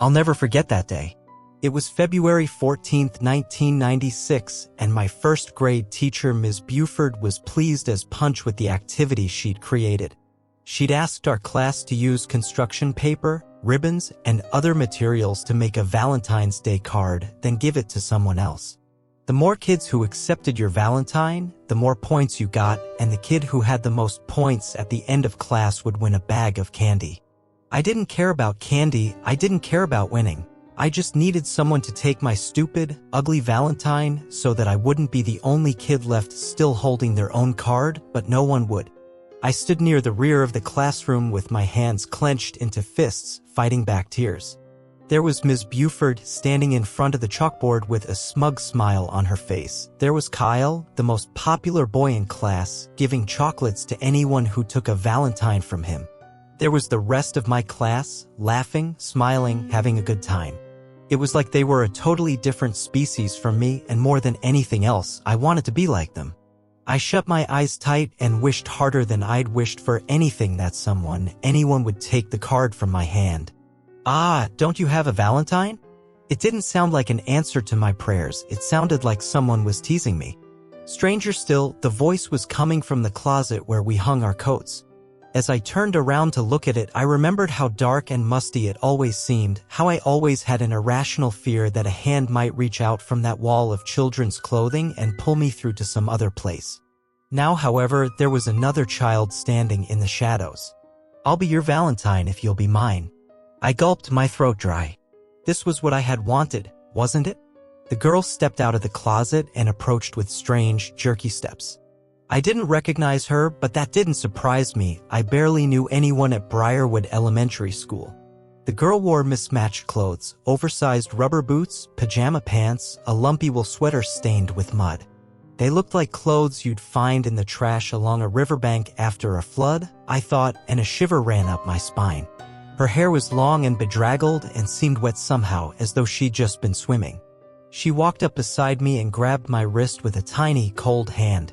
I'll never forget that day. It was February 14th, 1996, and my first grade teacher, Ms. Buford, was pleased as punch with the activity she'd created. She'd asked our class to use construction paper, ribbons, and other materials to make a Valentine's Day card, then give it to someone else. The more kids who accepted your Valentine, the more points you got, and the kid who had the most points at the end of class would win a bag of candy. I didn't care about candy, I didn't care about winning. I just needed someone to take my stupid, ugly Valentine so that I wouldn't be the only kid left still holding their own card, but no one would. I stood near the rear of the classroom with my hands clenched into fists, fighting back tears. There was Ms. Buford standing in front of the chalkboard with a smug smile on her face. There was Kyle, the most popular boy in class, giving chocolates to anyone who took a Valentine from him. There was the rest of my class, laughing, smiling, having a good time. It was like they were a totally different species from me, and more than anything else, I wanted to be like them. I shut my eyes tight and wished harder than I'd wished for anything that anyone would take the card from my hand. "Ah, don't you have a Valentine?" It didn't sound like an answer to my prayers, it sounded like someone was teasing me. Stranger still, the voice was coming from the closet where we hung our coats. As I turned around to look at it, I remembered how dark and musty it always seemed, how I always had an irrational fear that a hand might reach out from that wall of children's clothing and pull me through to some other place. Now, however, there was another child standing in the shadows. "I'll be your Valentine if you'll be mine." I gulped, my throat dry. This was what I had wanted, wasn't it? The girl stepped out of the closet and approached with strange, jerky steps. I didn't recognize her, but that didn't surprise me. I barely knew anyone at Briarwood Elementary School. The girl wore mismatched clothes, oversized rubber boots, pajama pants, a lumpy wool sweater stained with mud. They looked like clothes you'd find in the trash along a riverbank after a flood, I thought, and a shiver ran up my spine. Her hair was long and bedraggled and seemed wet somehow, as though she'd just been swimming. She walked up beside me and grabbed my wrist with a tiny, cold hand.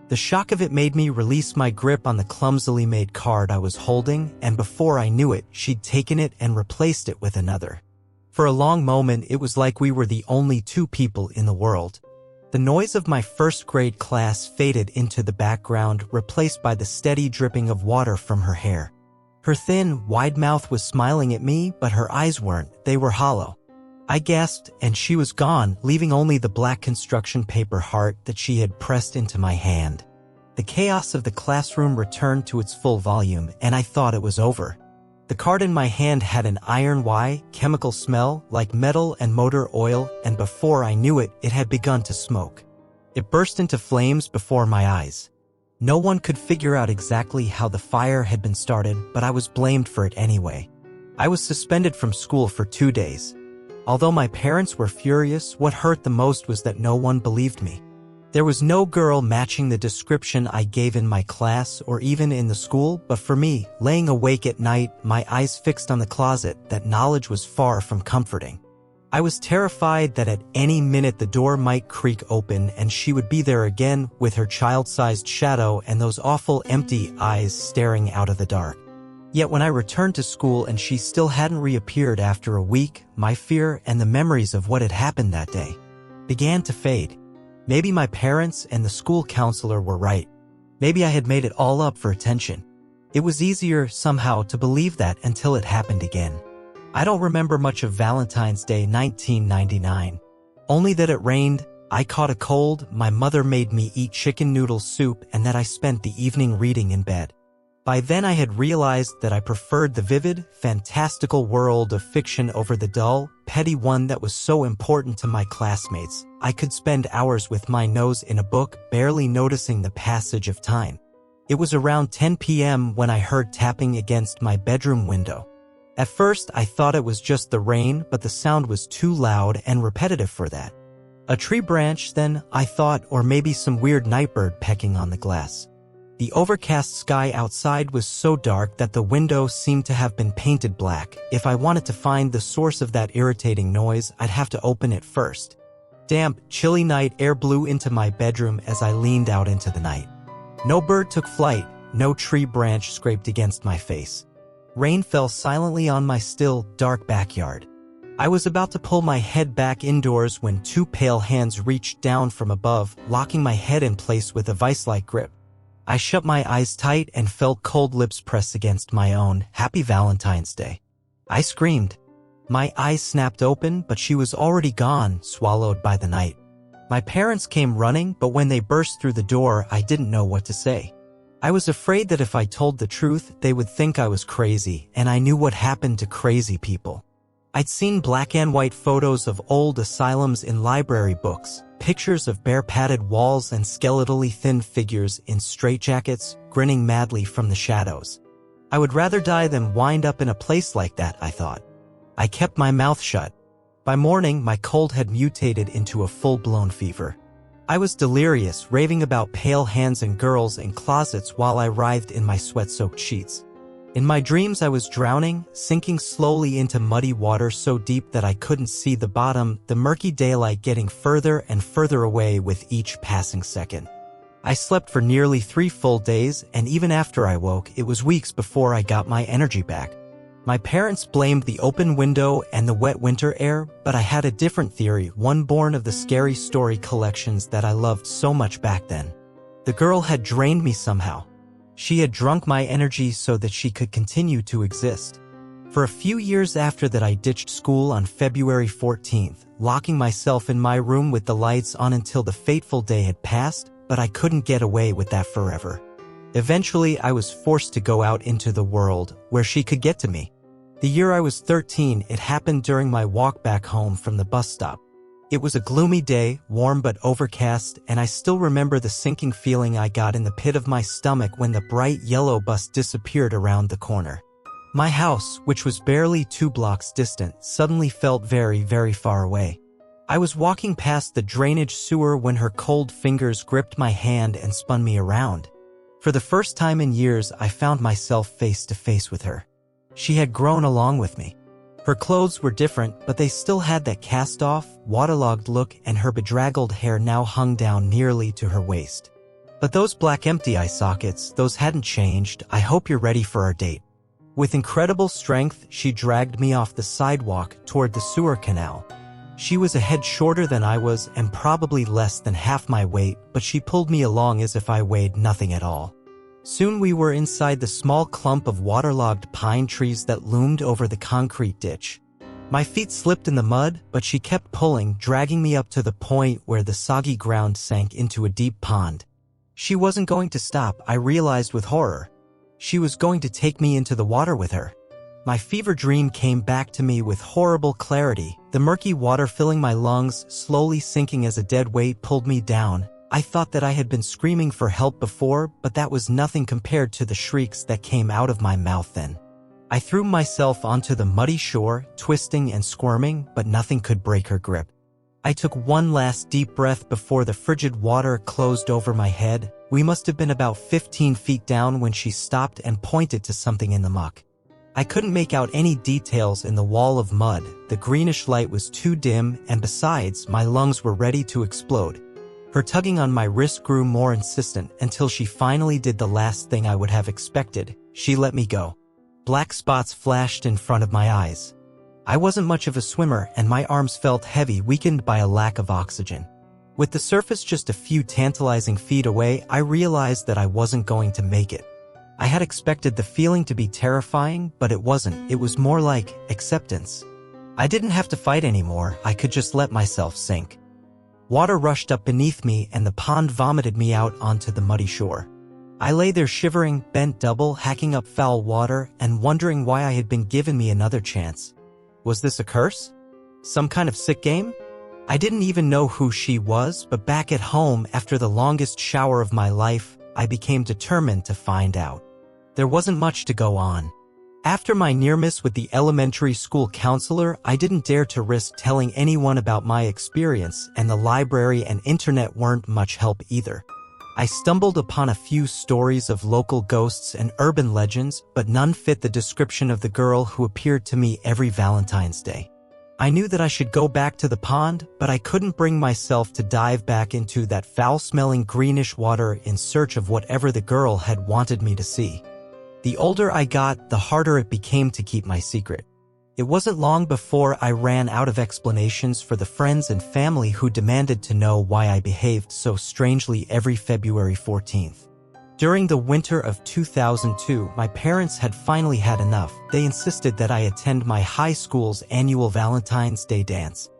The shock of it made me release my grip on the clumsily made card I was holding, and before I knew it, she'd taken it and replaced it with another. For a long moment, it was like we were the only two people in the world. The noise of my first grade class faded into the background, replaced by the steady dripping of water from her hair. Her thin, wide mouth was smiling at me, but her eyes weren't, they were hollow. I gasped, and she was gone, leaving only the black construction paper heart that she had pressed into my hand. The chaos of the classroom returned to its full volume, and I thought it was over. The card in my hand had an iron chemical smell, like metal and motor oil, and before I knew it, it had begun to smoke. It burst into flames before my eyes. No one could figure out exactly how the fire had been started, but I was blamed for it anyway. I was suspended from school for 2 days. Although my parents were furious, what hurt the most was that no one believed me. There was no girl matching the description I gave in my class or even in the school, but for me, laying awake at night, my eyes fixed on the closet, that knowledge was far from comforting. I was terrified that at any minute the door might creak open and she would be there again with her child-sized shadow and those awful empty eyes staring out of the dark. Yet when I returned to school and she still hadn't reappeared after a week, my fear and the memories of what had happened that day began to fade. Maybe my parents and the school counselor were right. Maybe I had made it all up for attention. It was easier, somehow, to believe that until it happened again. I don't remember much of Valentine's Day 1999. Only that it rained, I caught a cold, my mother made me eat chicken noodle soup, and that I spent the evening reading in bed. By then I had realized that I preferred the vivid, fantastical world of fiction over the dull, petty one that was so important to my classmates. I could spend hours with my nose in a book, barely noticing the passage of time. It was around 10 p.m. when I heard tapping against my bedroom window. At first, I thought it was just the rain, but the sound was too loud and repetitive for that. A tree branch, then, I thought, or maybe some weird nightbird pecking on the glass. The overcast sky outside was so dark that the window seemed to have been painted black. If I wanted to find the source of that irritating noise, I'd have to open it first. Damp, chilly night air blew into my bedroom as I leaned out into the night. No bird took flight, no tree branch scraped against my face. Rain fell silently on my still, dark backyard. I was about to pull my head back indoors when two pale hands reached down from above, locking my head in place with a vice-like grip. I shut my eyes tight and felt cold lips press against my own. "Happy Valentine's Day," I screamed. My eyes snapped open, but she was already gone, swallowed by the night. My parents came running, but when they burst through the door, I didn't know what to say. I was afraid that if I told the truth, they would think I was crazy, and I knew what happened to crazy people. I'd seen black and white photos of old asylums in library books, pictures of bare-padded walls and skeletally thin figures in straitjackets, grinning madly from the shadows. I would rather die than wind up in a place like that, I thought. I kept my mouth shut. By morning, my cold had mutated into a full-blown fever. I was delirious, raving about pale hands and girls in closets while I writhed in my sweat-soaked sheets. In my dreams, I was drowning, sinking slowly into muddy water so deep that I couldn't see the bottom, the murky daylight getting further and further away with each passing second. I slept for nearly 3 full days, and even after I woke, it was weeks before I got my energy back. My parents blamed the open window and the wet winter air, but I had a different theory, one born of the scary story collections that I loved so much back then. The girl had drained me somehow. She had drunk my energy so that she could continue to exist. For a few years after that, I ditched school on February 14th, locking myself in my room with the lights on until the fateful day had passed, but I couldn't get away with that forever. Eventually, I was forced to go out into the world, where she could get to me. The year I was 13, it happened during my walk back home from the bus stop. It was a gloomy day, warm but overcast, and I still remember the sinking feeling I got in the pit of my stomach when the bright yellow bus disappeared around the corner. My house, which was barely 2 blocks distant, suddenly felt very, very far away. I was walking past the drainage sewer when her cold fingers gripped my hand and spun me around. For the first time in years, I found myself face to face with her. She had grown along with me. Her clothes were different, but they still had that cast-off, waterlogged look, and her bedraggled hair now hung down nearly to her waist. But those black empty eye sockets, those hadn't changed. "I hope you're ready for our date." With incredible strength, she dragged me off the sidewalk toward the sewer canal. She was a head shorter than I was and probably less than half my weight, but she pulled me along as if I weighed nothing at all. Soon we were inside the small clump of waterlogged pine trees that loomed over the concrete ditch. My feet slipped in the mud, but she kept pulling, dragging me up to the point where the soggy ground sank into a deep pond. She wasn't going to stop, I realized with horror. She was going to take me into the water with her. My fever dream came back to me with horrible clarity, the murky water filling my lungs, slowly sinking as a dead weight pulled me down. I thought that I had been screaming for help before, but that was nothing compared to the shrieks that came out of my mouth then. I threw myself onto the muddy shore, twisting and squirming, but nothing could break her grip. I took one last deep breath before the frigid water closed over my head. We must have been about 15 feet down when she stopped and pointed to something in the muck. I couldn't make out any details in the wall of mud. The greenish light was too dim, and besides, my lungs were ready to explode. Her tugging on my wrist grew more insistent until she finally did the last thing I would have expected. She let me go. Black spots flashed in front of my eyes. I wasn't much of a swimmer, and my arms felt heavy, weakened by a lack of oxygen. With the surface just a few tantalizing feet away, I realized that I wasn't going to make it. I had expected the feeling to be terrifying, but it wasn't. It was more like acceptance. I didn't have to fight anymore. I could just let myself sink. Water rushed up beneath me, and the pond vomited me out onto the muddy shore. I lay there shivering, bent double, hacking up foul water, and wondering why I had been given me another chance. Was this a curse? Some kind of sick game? I didn't even know who she was, but back at home, after the longest shower of my life, I became determined to find out. There wasn't much to go on. After my near-miss with the elementary school counselor, I didn't dare to risk telling anyone about my experience, and the library and internet weren't much help either. I stumbled upon a few stories of local ghosts and urban legends, but none fit the description of the girl who appeared to me every Valentine's Day. I knew that I should go back to the pond, but I couldn't bring myself to dive back into that foul-smelling greenish water in search of whatever the girl had wanted me to see. The older I got, the harder it became to keep my secret. It wasn't long before I ran out of explanations for the friends and family who demanded to know why I behaved so strangely every February 14th. During the winter of 2002, my parents had finally had enough. They insisted that I attend my high school's annual Valentine's Day dance.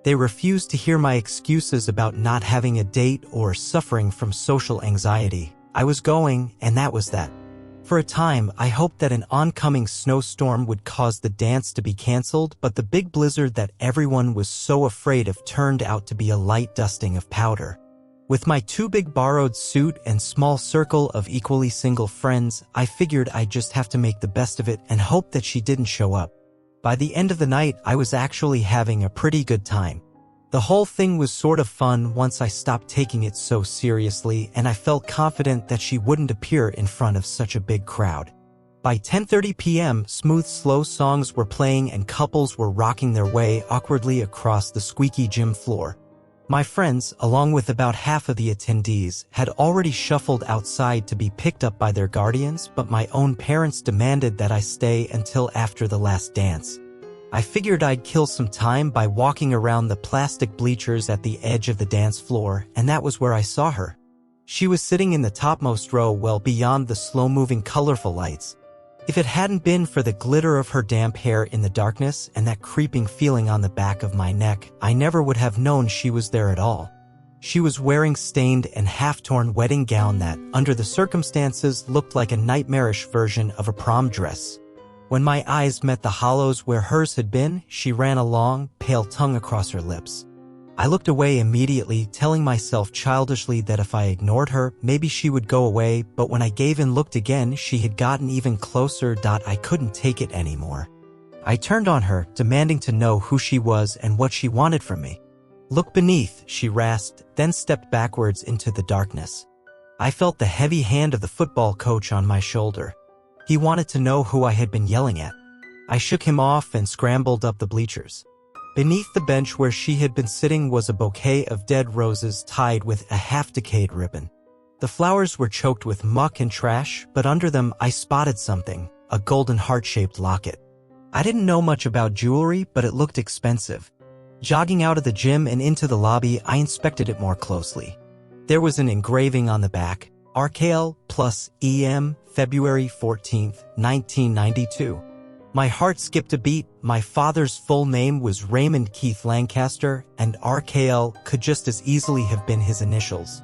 They refused to hear my excuses about not having a date or suffering from social anxiety. I was going, and that was that. For a time, I hoped that an oncoming snowstorm would cause the dance to be canceled, but the big blizzard that everyone was so afraid of turned out to be a light dusting of powder. With my too big borrowed suit and small circle of equally single friends, I figured I'd just have to make the best of it and hope that she didn't show up. By the end of the night, I was actually having a pretty good time. The whole thing was sort of fun once I stopped taking it so seriously, and I felt confident that she wouldn't appear in front of such a big crowd. By 10:30 p.m., smooth, slow songs were playing and couples were rocking their way awkwardly across the squeaky gym floor. My friends, along with about half of the attendees, had already shuffled outside to be picked up by their guardians, but my own parents demanded that I stay until after the last dance. I figured I'd kill some time by walking around the plastic bleachers at the edge of the dance floor, and that was where I saw her. She was sitting in the topmost row well beyond the slow-moving colorful lights. If it hadn't been for the glitter of her damp hair in the darkness and that creeping feeling on the back of my neck, I never would have known she was there at all. She was wearing stained and half-torn wedding gown that, under the circumstances, looked like a nightmarish version of a prom dress. When my eyes met the hollows where hers had been, she ran a long, pale tongue across her lips. I looked away immediately, telling myself childishly that if I ignored her, maybe she would go away, but when I gave and looked again, she had gotten even closer. I couldn't take it anymore. I turned on her, demanding to know who she was and what she wanted from me. "Look beneath," she rasped, then stepped backwards into the darkness. I felt the heavy hand of the football coach on my shoulder. He wanted to know who I had been yelling at. I shook him off and scrambled up the bleachers. Beneath the bench where she had been sitting was a bouquet of dead roses tied with a half-decayed ribbon. The flowers were choked with muck and trash, but under them I spotted something, a golden heart-shaped locket. I didn't know much about jewelry, but it looked expensive. Jogging out of the gym and into the lobby, I inspected it more closely. There was an engraving on the back, RKL plus EM, February 14th, 1992. My heart skipped a beat. My father's full name was Raymond Keith Lancaster, and RKL could just as easily have been his initials.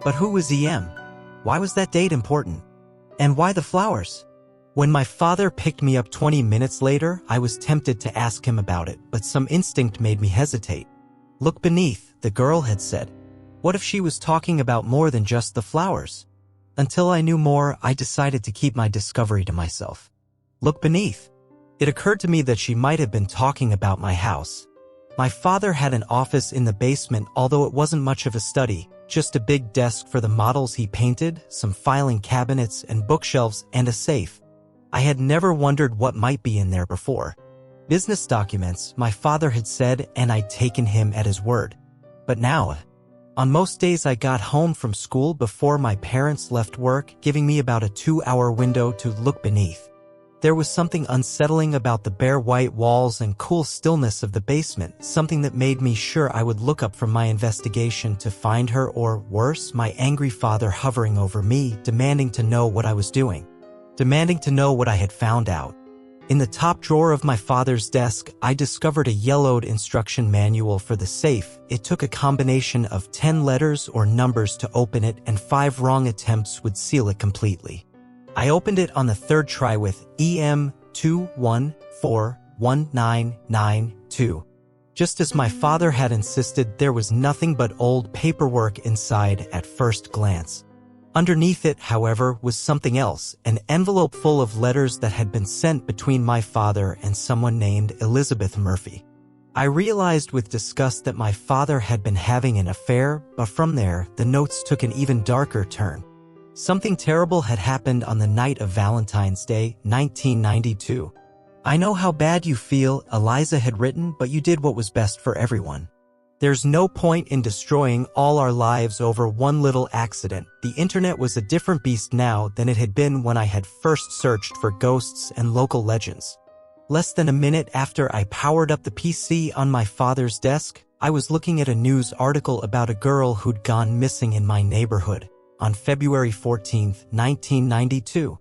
But who was EM? Why was that date important? And why the flowers? When my father picked me up 20 minutes later, I was tempted to ask him about it, but some instinct made me hesitate. "Look beneath," the girl had said. What if she was talking about more than just the flowers? Until I knew more, I decided to keep my discovery to myself. Look beneath. It occurred to me that she might have been talking about my house. My father had an office in the basement, although it wasn't much of a study, just a big desk for the models he painted, some filing cabinets and bookshelves, and a safe. I had never wondered what might be in there before. Business documents, my father had said, and I'd taken him at his word. But now, on most days I got home from school before my parents left work, giving me about a 2-hour window to look beneath. There was something unsettling about the bare white walls and cool stillness of the basement, something that made me sure I would look up from my investigation to find her, or worse, my angry father hovering over me, demanding to know what I was doing. Demanding to know what I had found out. In the top drawer of my father's desk, I discovered a yellowed instruction manual for the safe. It took a combination of 10 letters or numbers to open it, and 5 wrong attempts would seal it completely. I opened it on the 3rd try with EM2141992. Just as my father had insisted, there was nothing but old paperwork inside at first glance. Underneath it, however, was something else, an envelope full of letters that had been sent between my father and someone named Elizabeth Murphy. I realized with disgust that my father had been having an affair, but from there, the notes took an even darker turn. Something terrible had happened on the night of Valentine's Day, 1992. "I know how bad you feel," Eliza had written, "but you did what was best for everyone. There's no point in destroying all our lives over one little accident." The internet was a different beast now than it had been when I had first searched for ghosts and local legends. Less than a minute after I powered up the PC on my father's desk, I was looking at a news article about a girl who'd gone missing in my neighborhood on February 14, 1992.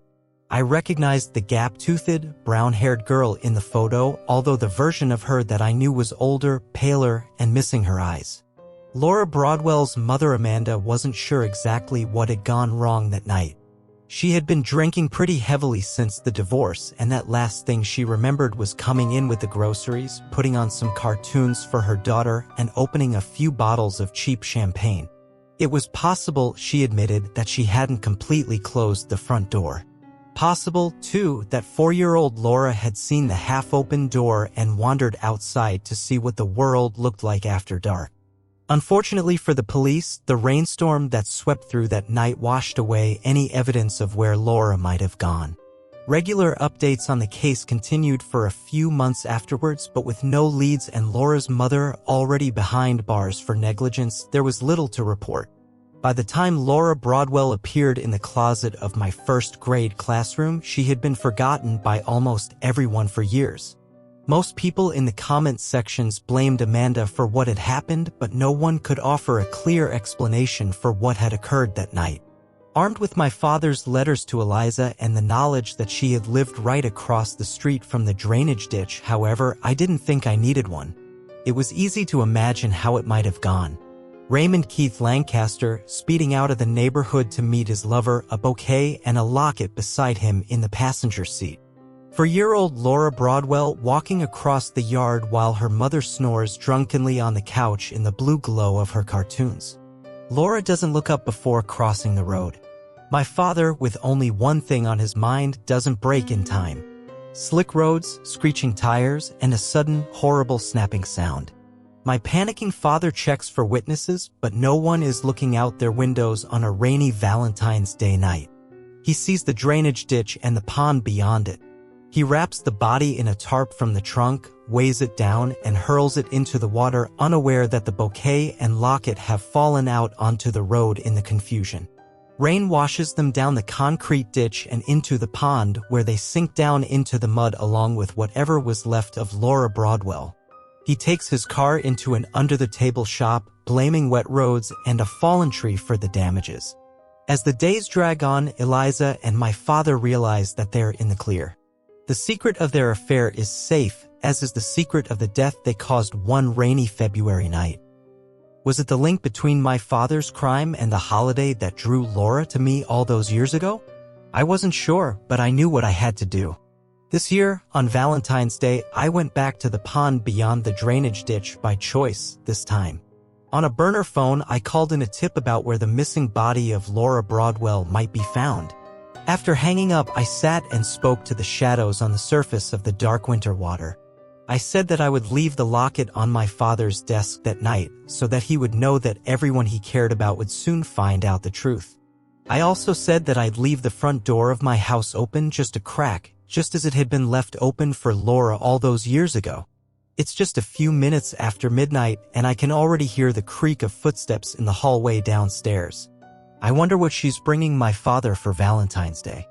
I recognized the gap-toothed, brown-haired girl in the photo, although the version of her that I knew was older, paler, and missing her eyes. Laura Broadwell's mother Amanda wasn't sure exactly what had gone wrong that night. She had been drinking pretty heavily since the divorce, and that last thing she remembered was coming in with the groceries, putting on some cartoons for her daughter, and opening a few bottles of cheap champagne. It was possible, she admitted, that she hadn't completely closed the front door. Possible, too, that 4-year-old Laura had seen the half-open door and wandered outside to see what the world looked like after dark. Unfortunately for the police, the rainstorm that swept through that night washed away any evidence of where Laura might have gone. Regular updates on the case continued for a few months afterwards, but with no leads and Laura's mother already behind bars for negligence, there was little to report. By the time Laura Broadwell appeared in the closet of my first-grade classroom, she had been forgotten by almost everyone for years. Most people in the comment sections blamed Amanda for what had happened, but no one could offer a clear explanation for what had occurred that night. Armed with my father's letters to Eliza and the knowledge that she had lived right across the street from the drainage ditch, however, I didn't think I needed one. It was easy to imagine how it might have gone. Raymond Keith Lancaster, speeding out of the neighborhood to meet his lover, a bouquet and a locket beside him in the passenger seat. 4-year-old Laura Broadwell walking across the yard while her mother snores drunkenly on the couch in the blue glow of her cartoons. Laura doesn't look up before crossing the road. My father, with only one thing on his mind, doesn't brake in time. Slick roads, screeching tires, and a sudden, horrible snapping sound. My panicking father checks for witnesses, but no one is looking out their windows on a rainy Valentine's Day night. He sees the drainage ditch and the pond beyond it. He wraps the body in a tarp from the trunk, weighs it down, and hurls it into the water, unaware that the bouquet and locket have fallen out onto the road in the confusion. Rain washes them down the concrete ditch and into the pond, where they sink down into the mud along with whatever was left of Laura Broadwell. He takes his car into an under-the-table shop, blaming wet roads and a fallen tree for the damages. As the days drag on, Eliza and my father realize that they're in the clear. The secret of their affair is safe, as is the secret of the death they caused one rainy February night. Was it the link between my father's crime and the holiday that drew Laura to me all those years ago? I wasn't sure, but I knew what I had to do. This year, on Valentine's Day, I went back to the pond beyond the drainage ditch by choice this time. On a burner phone, I called in a tip about where the missing body of Laura Broadwell might be found. After hanging up, I sat and spoke to the shadows on the surface of the dark winter water. I said that I would leave the locket on my father's desk that night so that he would know that everyone he cared about would soon find out the truth. I also said that I'd leave the front door of my house open just a crack, just as it had been left open for Laura all those years ago. It's just a few minutes after midnight, and I can already hear the creak of footsteps in the hallway downstairs. I wonder what she's bringing my father for Valentine's Day.